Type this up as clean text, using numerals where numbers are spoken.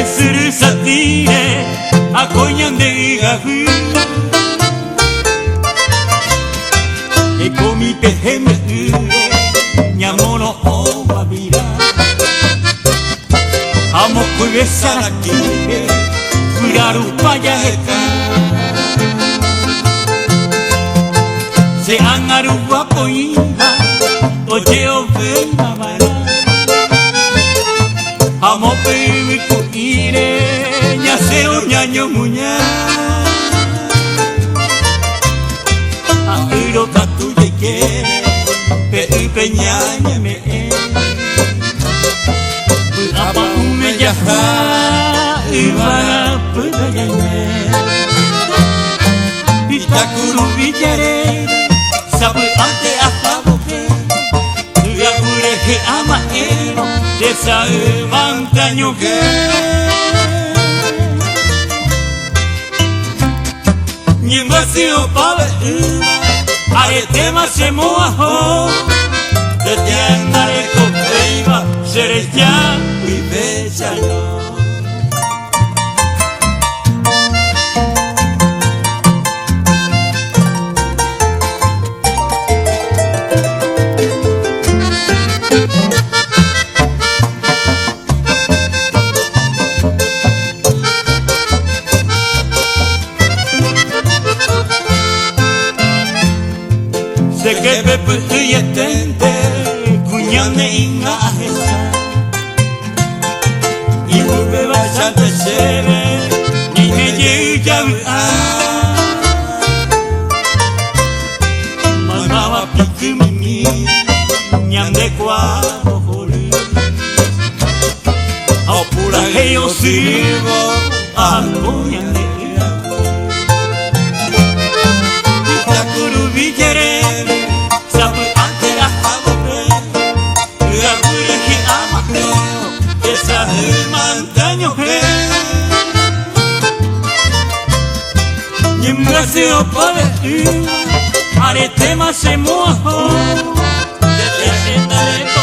するさてねあこにゃんでがふえこみぺへめうにゃものおわびらあもくえさらきえくらるぱやへかse angaru wapo inda oye o venga mara amo pe ku ire nya se o ñaño muña iro tatu ye ke pe ñaña me apa me ya ha ibara puta ya me itakuru villare sabe ante hasta boque ya pure que ama ero de esa montaña que ni vacío para arete más se mojo de te andaré con peiva seré ya mi bella no se que pepe y etente cuñane inga esa y vuelve bastante sebe ni me llega a mamá pique mi ñan de cuadro jolí a pura que yo sigo a cuñane Brasil para arete más se mojo de te